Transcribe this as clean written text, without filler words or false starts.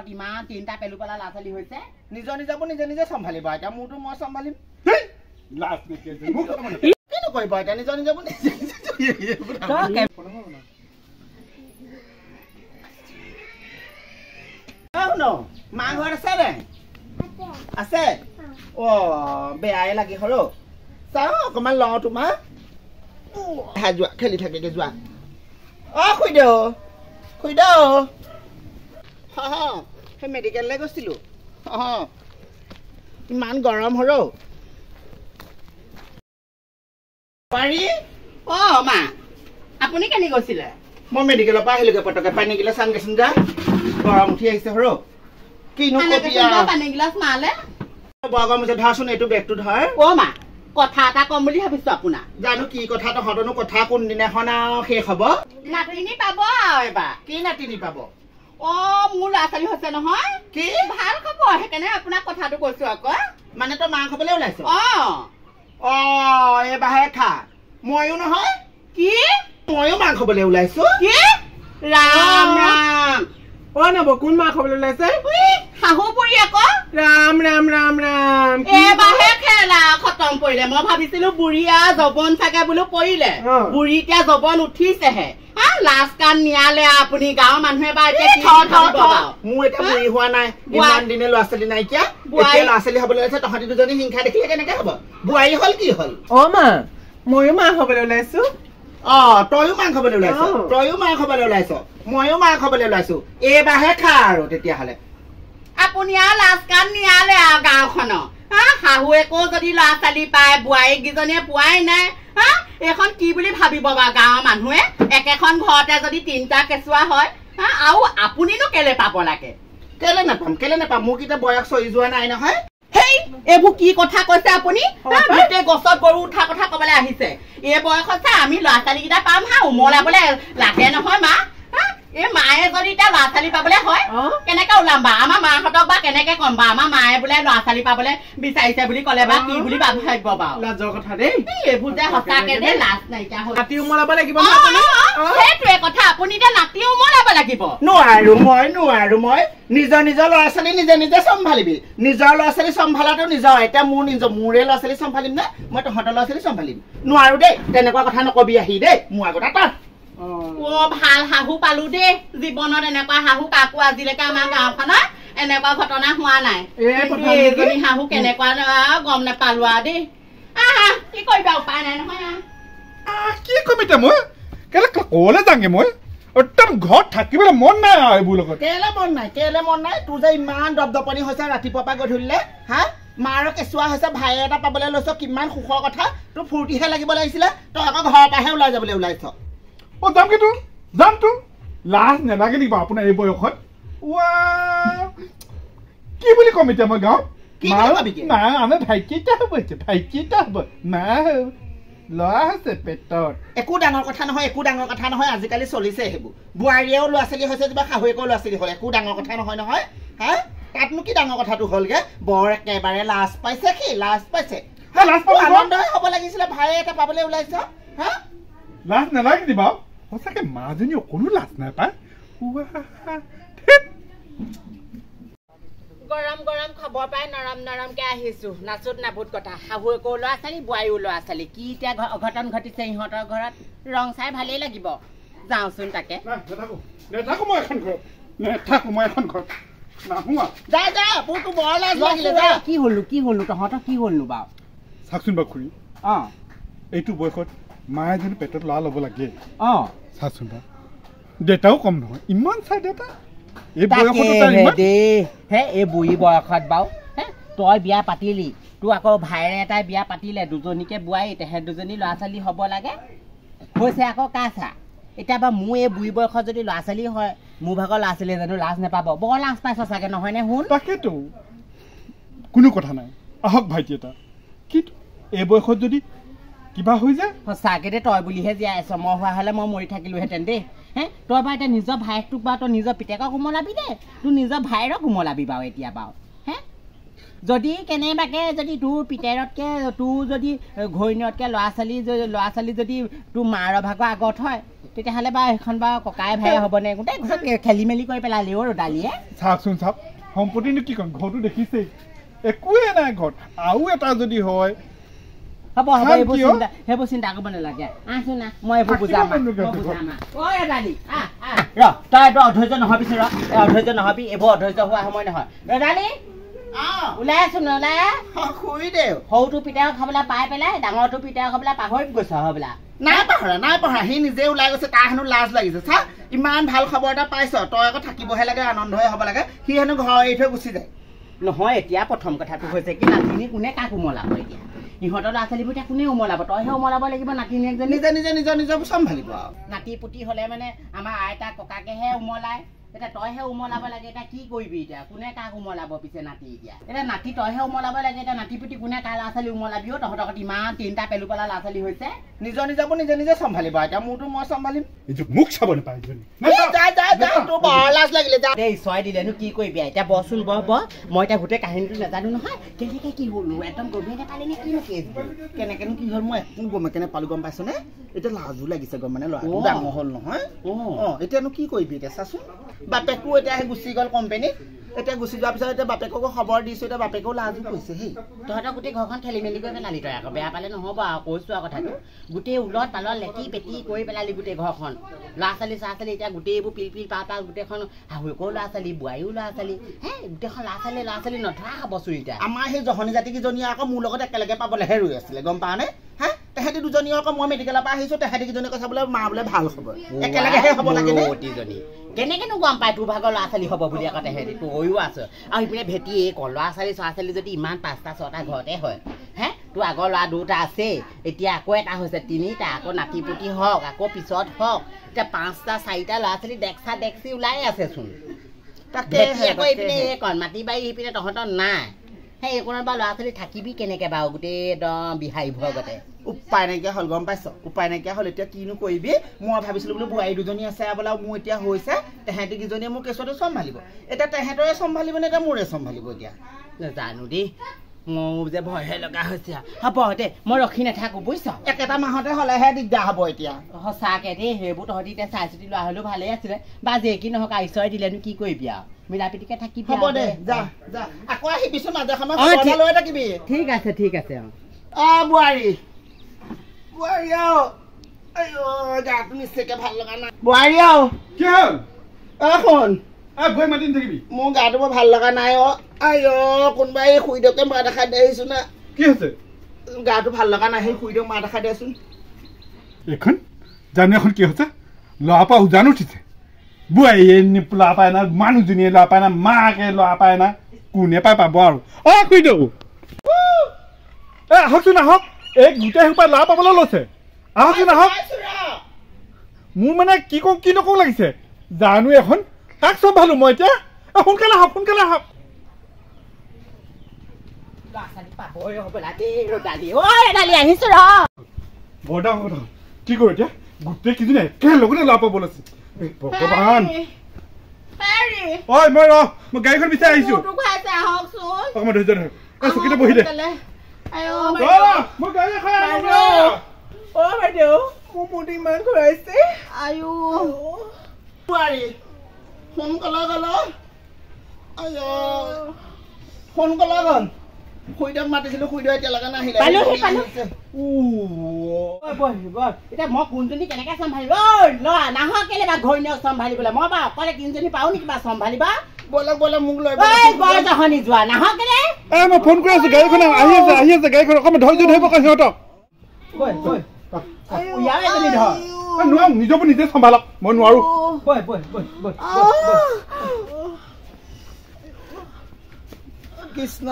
ইমান তিনটা পেলু পেলা ল'ৰা ছোৱালী হৈছে নিজৰ নিজাবোৰ নিজে নিজে চম্ভালিব এতিয়া মোৰতো মই চম্ভালিম কিনো কৰিব এতিয়া নিজৰ নিজাবোৰ নিজে মা ঘৰত আছে নে আছে বেয়াই লাগি সৰু চাওঁ অকণমান লওঁ তোমাৰ যোৱা খেলি থাকেগে যোৱা খুইদেউ সেই মেডিকেললৈ গৈছিলোঁ ইমান গৰম সৰু পাৰি মা আপুনি কেনি গৈছিলে মই মেডিকেলৰ পৰা আহিলোগে পটকে পানী গিলা চাংগেচোন যা গৰম উঠি আহিছে সৰু কিনো পানী গিলাচ মালে বৰ গৰম হৈছে ধৰাচোন এইটো বেগটো ধৰ মা কথা এটা কম বুলি ভাবিছো আপোনাক জানো কি কথা তহঁতনো কথা কোনদিনাখন আৰু শেষ হব নাতিনি পাব আৰু এবাৰ কি নাতিনি পাব মোৰ ল'ৰা ছোৱালী হৈছে নহয় কি ভাল খবৰ সেইকাৰণে আপোনাক কথাটো কৈছো আকৌ মানে তই মাংস খাবলৈ ওলাইছ এইবাৰহে খা ময়ো নহয় কি ময়ো মাংস খাবলৈ ওলাইছো কি ৰাম ৰাম নব কোন মাংস খাবলৈ ওলাইছে শাহু পুৰি আকৌ ৰাম ৰাম ৰাম ৰাম এবাৰহে খেলা খতম কৰিলে মই ভাবিছিলো বুঢ়ীয়া জবন চাগে বোলো পৰিলে বুঢ়ী এতিয়া জবন উঠিছেহে লাষ্ট কান নিয়ালে আপুনি গাঁৱৰ মানুহে বা মোৰ এতিয়া বুঢ়ী হোৱা নাই ইমান দিনে ল'ৰা ছোৱালী নাইকিয়া এতিয়া ল'ৰা ছোৱালী হবলৈ ওলাইছে তহঁতি দুজনী হিংসা দেখিলে কেনেকে হব বোৱাৰী হল কি হল মা ময়ো মাংস খাবলৈ ওলাইছো তয়ো মাংস খাবলৈ ওলাইছ তয়ো মাংস খাবলৈ ওলাইছ ময়ো মাংস খাবলৈ ওলাইছো এইবাৰহে খা আৰু তেতিয়াহ'লে আপুনি আৰু লাষ্ট কান নিয়ালে আৰু গাঁওখনৰ শাহুৱেকো যদি ল'ৰা ছোৱালী পায় বোৱাৰীকেইজনীয়ে পোৱাই নাই এইখন কি বুলি ভাবিব বা গাঁৱৰ মানুহে একেখন ঘৰতে যদি তিনিটা কেঁচুৱা হয় আৰু আপুনিনো কেলে পাব লাগে কেলে নাপাম মোক এতিয়া বয়স চহি যোৱা নাই নহয় হেই এইবোৰ কি কথা কৈছে আপুনি গোটেই গছত গৰু উঠা কথা কবলৈ আহিছে এই বয়সত আমি ল'ৰা ছোৱালী কেইটা পাম উমলাবলে লাগে নহয় মা এই মায়ে যদি এতিয়া ল'ৰা ছোৱালী পাবলে হয় কেনেকে ওলাম বা আমাৰ মাহঁতক বা কেনেকে কম বা আমাৰ মায়ে বোলে ল'ৰা ছোৱালী পাবলে বিচাৰিছে বুলি ক'লে বা কি বুলি ভাবিব বাৰু লাজৰ কথা দেই এইবোৰ যে সঁচাকে দেই লাজ নাইকিয়া হ'ল নাতি উমলাব লাগিব সেইটোৱে কথা আপুনি এতিয়া নাতি উমলাব লাগিব নোৱাৰো মই নিজৰ ল'ৰা ছোৱালী নিজে নিজে চম্ভালিবি নিজৰ ল'ৰা ছোৱালী চম্ভালাটো নিজৰ এতিয়া মোৰে ল'ৰা ছোৱালী চম্ভালিম নে মই তহঁতৰ ল'ৰা ছোৱালী চম্ভালিম নোৱাৰো দেই তেনেকুৱা কথা নকবি আহি দেই মোৰ আগত তাত ভাল শাহু পালো দেই জীৱনত এনেকুৱা শাহু কাকো আজিলৈকে আমাৰ গাঁওখনত এনেকুৱা ঘটনা হোৱা নাই এজনী শাহু কেনেকুৱা গম নাপালো আৰু দেই কি কৰিবা উপায় নাই নহয় কি কম এতিয়া মই কেলে কলে যাংগে মই একদম ঘৰত থাকিবলৈ মন নাই আৰু এইবোৰ লগত কেলে মন নাই তোৰ যে ইমান দপদপনি হৈছে ৰাতিপুৱাৰ পৰা গধূলিলে মাৰ কেঁচুৱা হৈছে ভাই এটা পাবলৈ লৈছ কিমান সুখৰ কথা তোৰ ফূৰ্তিহে লাগিব লাগিছিলে তই আকৌ ঘৰৰ পৰাহে ওলাই যাবলৈ ওলাইছ যামতো লাজ নালাগে নেকি বাৰু আপোনাৰ এই বয়সত কি বুলি কম এতিয়া মই গাঁৱত নাই আনে ভাইটিটা হ'ব নাই ল'ৰা হৈছে পেটত একো ডাঙৰ কথা নহয় আজিকালি চলিছে সেইবোৰ বোৱাৰীয়েও ল'ৰা ছোৱালী হৈছে কিবা শাহুৱেকো ল'ৰা ছোৱালী হ'ল একো ডাঙৰ কথা নহয় তাতনো কি ডাঙৰ কথাটো হ'লগে বৰ একেবাৰে লাজ পাইছে আনন্দই হ'ব লাগিছিলে ভাই এটা পাবলৈ ওলাইছ লাজ নালাগে নি বাৰু সঁচাকে মাজনী অকণো লাজ নাপায় গৰম খবৰ পাই নৰমকে আহিছো নাচুত নাবুত কথা শাহুৱেকো ল'ৰা ছোৱালী বোৱাৰীও ল'ৰা ছোৱালী কি এতিয়া অঘটন ঘটিছে ইহঁতৰ ঘৰত ৰং চাই ভালেই লাগিব যাওঁচোন তাকে নেথাকো মই এখন ঘৰত নাহো কি হলো তহঁতৰ কি হলনো বাৰু চাওকচোন বাৰু খুৰী এইটো বয়সত মায়ে যেন পেটত ল'ৰা ল'ব লাগে চাচোন বাৰু দেউতাও কম নহয় ইমান চাই দেউতা এই বুঢ়ী বয়সত বাৰু তই বিয়া পাতিলি তোৰ আকৌ ভাইৰে এটাই বিয়া পাতিলে দুজনীকে বোৱাৰী তেহেঁত দুজনী ল'ৰা ছোৱালী হ'ব লাগে হৈছে আকৌ কাছা এতিয়া বাৰু মোৰ এই বুঢ়ী বয়সত যদি ল'ৰা ছোৱালী হয় মোৰ ভাগৰ ল'ৰা ছোৱালীয়ে জানো লাজ নাপাব বৰ লাজ পাইছ চাগে নহয়নে শুন তাকেতো কোনো কথা নাই আহক ভাইটি এটা কিন্তু এই বয়সত যদি কিবা হৈ যায় সঁচাকে দে তই বুলিহে জীয়াই আছ মই হোৱা হ'লে মই মৰি থাকিলোহেঁতেন দেই তই বাৰু এতিয়া নিজৰ ভায়েকটোক বাৰু তই নিজৰ পিতেকক উমলাবি দে তোৰ নিজৰ ভাইৰক উমলাবি বাৰু এতিয়া বাৰু যদি কেনেবাকে যদি তোৰ পিতেৰতকে তোৰ যদি ঘৈণীয়তকে ল'ৰা ছোৱালী যদি তোৰ মাৰ ভাগৰ আগত হয় তেতিয়াহ'লে বা সেইখন বা ককাই ভাই হ'বনে গোটেই খেলি মেলি কৰি পেলালি অ' ৰদালিয়ে চাওকচোন চাওক সম্পত্তিনো কি ক'ম ঘৰটো দেখিছেই একোৱে নাই ঘৰত আৰু এটা যদি হয় হ'ব সেইবোৰ চিন্তা কৰিব নালাগে আহচোন না মই এইবোৰ বুজাম ঐ ৰদালি ৰ তই এইটো অধৈৰ্য নহবিচোন অধৈৰ্য নহবি এইবোৰ অধৈৰ্য হোৱা সময় নহয় ৰদালি ওলাই আছোন ওলাই শুই দে সৰুটো পিতাক খাবলৈ পাই পেলাই ডাঙৰটো পিতাক খাবলৈ পাহৰি গৈছ হ'বলা নাই পাহৰা সি নিজে ওলাই গৈছে তাৰ হেনো লাজ লাগিছে চা ইমান ভাল খবৰ এটা পাইছ তই আকৌ থাকিবহে লাগে আনন্দহে হ'ব লাগে সি হেনো ঘৰ এৰি থৈ গুচি যায় নহয় এতিয়া প্ৰথম কথাটো হৈছে কি নাতিনী কোনে কাক উমলাব এতিয়া ইহঁতৰ ল'ৰা ছোৱালীবোৰ এতিয়া কোনে উমলাব তইহে উমলাব লাগিব নাতিনী একজনী নিজে চম্ভালিব আৰু নাতি পুতি হ'লে মানে আমাৰ আইতা ককাকেহে উমলায় এতিয়া তইহে উমলাব লাগে এতিয়া কি কৰিবি এতিয়া কোনে কাক উমলাব পিছে নাতি এতিয়া নাতি তইহে উমলাব লাগে এতিয়া নাতি পুতি কোনে কাৰ ল'ৰা ছোৱালী উমলাবিও তহঁতৰ ইমান 3টা পেলু পেলা ল'ৰা ছোৱালী হৈছে নিজবোৰ নিজে চম্ভালিব এতিয়া মোৰতো মই চম্ভালিম মোক চাব নাপায় ঈশ্বৰে দিলেনো কি কৰিবি এতিয়া বচোন ব মই এতিয়া গোটেই কাহিনীটো নাজানো নহয় কেনেকে কি হ'লো একদম গমেই নাপালি নে কিনো কেছ কেনেকেনো কি হ'ল মই একদম গমে কেনে পালো গম পাইছনে এতিয়া লাজো লাগিছে গম মানে ল'ৰাটো ডাঙৰ হ'ল নহয় এতিয়ানো কি কৰিবি এতিয়া চাচোন বাপেকো এতিয়া আহি গুচি গ'ল কোম্পানীত এতিয়া গুচি যোৱাৰ পিছত এতিয়া বাপেককো খবৰ দিছো এতিয়া বাপেকেও লাজো কৈছে হেই তহঁতৰ গোটেই ঘৰখন খেলি মেলি কৰি পেলালি তই আকৌ বেয়া পালে নহ'ব আৰু কৈছো আৰু কথাটো গোটেই উলত পালত লেটি পেটি কৰি পেলালি গোটেই ঘৰখন ল'ৰা ছোৱালী এতিয়া গোটেইবোৰ পিল পা গোটেইখন শাহুৱেকৰো ল'ৰা ছোৱালী বোৱাৰীও ল'ৰা ছোৱালী হে গোটেইখন ল'ৰা ছোৱালী নধৰা হ'ব চুৰিটা আমাৰ সেই জহনী জাতি কেইজনীয়ে আকৌ মোৰ লগত একেলগে পাবলৈহে ৰৈ আছিলে গম পাৱনে হা তেহেঁতি দুজনী আকৌ মই মেডিকেলৰ পৰা আহিছো তেহেঁতি কেইজনীয়ে কৈছে বোলে মা বোলে ভাল হ'ব একেলগেহে হ'ব লাগে প্ৰতিজনী কেনেকেনো গম পায় তোৰ ভাগৰ ল'ৰা ছোৱালী হ'ব বুলি আকৌ তেহেঁতি তয়ো আছ আৰু সিপিনে ভেটি এই ক ল'ৰা ছোৱালী যদি ইমান 5টা 6টা ঘৰতে হয় হে তোৰ আগৰ ল'ৰা 2টা আছেই এতিয়া আকৌ এটা হৈছে 3টা আকৌ নাতি পুতি হওক আকৌ পিছত হওক এতিয়া 5টা 4টা ল'ৰা ছোৱালী দেখি ওলাই আছেচোন তাকে আকৌ এইপিনে এইকণ মাটি বাৰী সিপিনে তহঁতৰ নাই সেই এইকণত বাৰু ল'ৰা ছোৱালী থাকিবি কেনেকে বাৰু গোটেই একদম বিহাৰী ভগতে উপায় নাইকিয়া হ'ল গম পাইছ উপায় নাইকিয়া হ'ল এতিয়া কিনো কৰিবি মই ভাবিছিলো বোলো বোৱাৰী দুজনী আছে বোলে মোৰ এতিয়া হৈছে তেহেঁতি কেইজনীয়ে মোৰ কেছতো চম্ভালিব এতিয়া তেহেঁতৰে চম্ভালিব নে এতিয়া মোৰে চম্ভালিব এতিয়া জানো দেই মোৰ যে ভয়হে লগা হৈছে হ'ব দে মই ৰখি নাথাকো বুজিছ একেটা মাহতে হ'লেহে দিগদাৰ হ'ব এতিয়া সঁচাকে দেই সেইবোৰ তহঁতি এতিয়া চাই চিতি লোৱা হ'লেও ভালেই আছিলে বা যে কি নহওক ঈশ্বৰে দিলেনো কি কৰিবি আৰু মিলা প্ৰীতিকে থাকিবি হ'ব দে যা আকৌ আহিবিচোন মাজে সময়ে লৈ থাকিবি ঠিক আছে বোৱাৰী গাটো নিশ্চয়কে ভাল লগা নাই বোৱাৰী কি হ'ল শুন বৈ মাতি থাকিবি মোৰ গাটো বৰ ভাল লগা নাই কোনোবাই শুই দিয়কে মা দেখাই দি আহিছো না কি হৈছে গাটো ভাল লগা নাই সেই শুই দিয়ক মা দেখাই দিয়াচোন এখন জানো এখন কি হৈছে ল'ৰা পৰা উজান উঠিছে বোৱাৰীয়ে ল'ৰা পায় না মানুহজনীয়ে ল'ৰা পায় না মাকে ল'ৰা পায় না কোনে পাই পাব আৰু শুই দিওঁ আহকচোন আহক এই গোটেই সোপা ল'ৰা পাবলৈ লৈছে আহকচোন আহক মোৰ মানে কি কওঁ কি নকওঁ লাগিছে জানো এখন কাক চম্ভালো মই এতিয়া সোনকালে আহক বৰ ডাঙৰ কথা কি কৰো এতিয়া গোটেই কেইজনী একেলগতে ল'ৰা পাব লৈছে ভগৱান মই গাড়ীখন বিচাৰি আহিছো অকণমান ধৈৰ্য ধৰ চকীতে বহি দে বাইদেউ মোৰ মূৰটো ইমান ঘূৰাইছে সোনকালে গ'ল শুই দিয়ক মাতিছিলো শুই দিয়ক এতিয়ালৈকে নাহিলে এতিয়া মই কোনজনী কেনেকে চম্ভালিব ল'ৰা নাহক কেলে বা ঘৈণীয়েক চম্ভালিবলৈ মই বাৰু অকলে তিনিজনী পাওঁ নেকি বা চম্ভালিবা ব'লক মোক লৈ জহনি যোৱা নাহক কেলে মই ফোন কৰি আছো গাড়ীখন আহি আছে গাড়ীখন অকণমান ধৈৰ্য ধৰিব কৈ সিহঁতক নোৱাৰো নিজকো নিজে চম্ভালক মই নোৱাৰো কৃষ্ণ